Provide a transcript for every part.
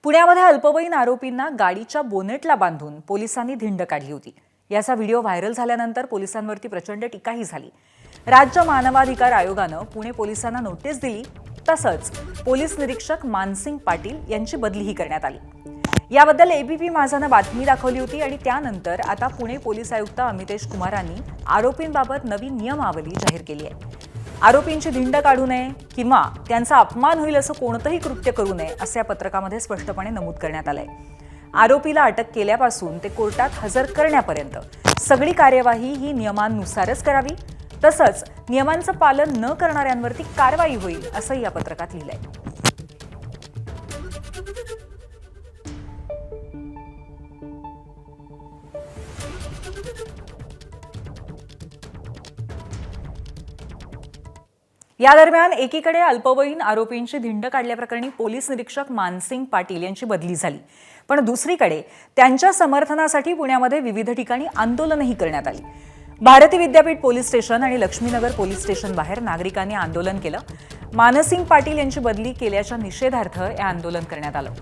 पुण्यामध्ये अल्पवयीन आरोपींना गाडीच्या बोनेटला बांधून पोलिसांनी धिंड काढली होती। याचा व्हिडिओ व्हायरल झाल्यानंतर पोलिसांवरती प्रचंड टीकाही झाली। राज्य मानवाधिकार आयोगानं पुणे पोलिसांना नोटीस दिली, तसंच पोलीस निरीक्षक मानसिंग पाटील यांची बदलीही करण्यात आली। याबद्दल एबीपी माझानं बातमी दाखवली होती आणि त्यानंतर आता पुणे पोलीस आयुक्त अमितेश कुमारांनी आरोपींबाबत नवी नियमावली जाहीर केली आहे। आरोपींची धिंड काढू नये किंवा त्यांचा अपमान होईल असं कोणतंही कृत्य करू नये असं या पत्रकामध्ये स्पष्टपणे नमूद करण्यात आलंय। आरोपीला अटक केल्यापासून ते कोर्टात हजर करण्यापर्यंत सगळी कार्यवाही ही नियमांनुसारच करावी, तसंच नियमांचं पालन न करणाऱ्यांवरती कारवाई होईल असं या पत्रकात लिहिलंय। या दरम्यान एकीकडे अल्पवयीन आरोपींची धिंड काढल्याप्रकरणी पोलीस निरीक्षक मानसिंग पाटील यांची बदली झाली, पण दुसरीकडे त्यांच्या समर्थनासाठी पुण्यामध्ये विविध ठिकाणी आंदोलनही करण्यात आली। भारती विद्यापीठ पोलीस स्टेशन आणि लक्ष्मीनगर पोलीस स्टेशन बाहेर नागरिकांनी आंदोलन केलं। मानसिंग पाटील यांची बदली केल्याच्या निषेधार्थ हे आंदोलन करण्यात आलं।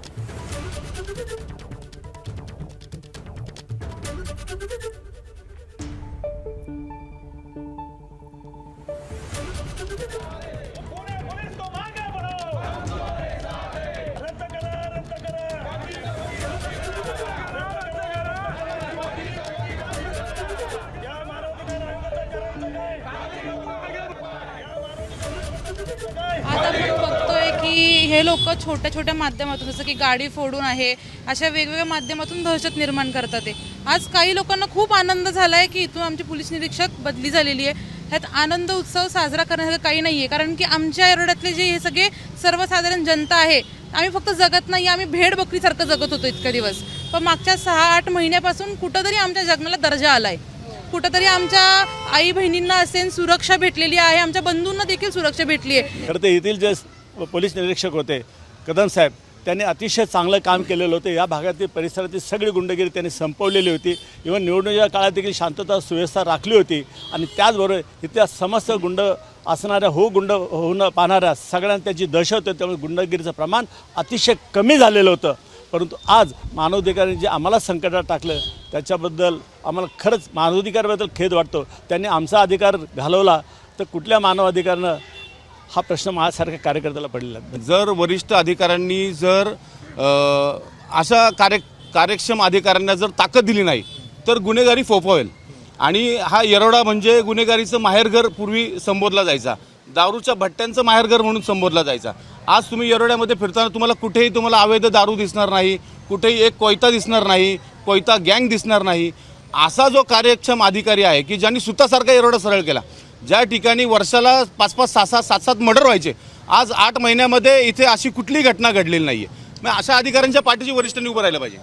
आता आपण बघतोय की हे लोक छोट्या छोट्या माध्यमातून जसं की गाडी फोडून आहे अशा वेगवेगळ्या माध्यमातून दहशत निर्माण करतात। आज काही लोकांना खूप आनंद झालाय की इथून आमची पोलीस निरीक्षक बदली झालेली आहे। ह्यात आनंद उत्सव साजरा करण्यासारखं काही नाहीये, कारण की आमच्या एरोड्यातले जे हे सगळे सर्वसाधारण जनता आहे, आम्ही फक्त जगत नाही, आम्ही भेड बकरीसारखं जगत होतो इतके दिवस, पण मागच्या 6-8 महिन्यापासून कुठंतरी आमच्या जगण्याला दर्जा आलाय। कुठंतरी आमच्या आई बहिणींना असेल सुरक्षा भेटलेली आहे, आमच्या बंधूंना देखील सुरक्षा भेटली आहे। खरं तर येथील जे पोलीस निरीक्षक होते कदम साहेब, त्यांनी अतिशय चांगलं काम केलेलं होतं। या भागातील परिसरातील सगळी गुंडगिरी त्यांनी संपवलेली होती। इव्हन निवडणुकीच्या काळात देखील शांतता सुव्यवस्था राखली होती आणि त्याचबरोबर इथल्या समस्त गुंड असणाऱ्या गुंड होऊन पाहणाऱ्या सगळ्यांना त्याची दहशत होती, त्यामुळे गुंडगिरीचं प्रमाण अतिशय कमी झालेलं होतं। परंतु आज मानवाधिकाऱ्यांनी जे आम्हाला संकटात टाकलं त्याच्याबद्दल आम्हाला खरंच मानवाधिकाराबद्दल खेद वाटतो। त्यांनी आमचा अधिकार घालवला तर कुठल्या मानवाधिकारानं हा प्रश्न माझ्यासारख्या कार्यकर्त्याला पडलेला आहे। जर वरिष्ठ अधिकाऱ्यांनी जर अशा कार्यक्षम अधिकाऱ्यांना जर ताकद दिली नाही तर गुन्हेगारी फोफावेल। आणि हा येरवडा म्हणजे गुन्हेगारीचं माहेरघर पूर्वी संबोधला जायचा, दारूच्या भट्ट्यांचं माहेरघर म्हणून संबोधला जायचा। आज तुम्ही येरवड्यामध्ये फिरताना तुम्हाला कुठेही तुम्हाला अवैध दारू दिसणार नाही, कुठेही एक कोयता दिसणार नाही, कोयता गँग दिसणार नाही। असा जो कार्यक्षम अधिकारी आहे की ज्यांनी सुतासारखा येरवडा सरळ केला, ज्या ठिकाणी वर्षाला 5-5, 6-6, 7-7 मर्डर व्हायचे, आज 8 महिन्यामध्ये इथे अशी कुठलीही घटना घडलेली नाही आहे। मग अशा अधिकाऱ्यांच्या पाठीशी वरिष्ठांनी उभं राहिलं पाहिजे।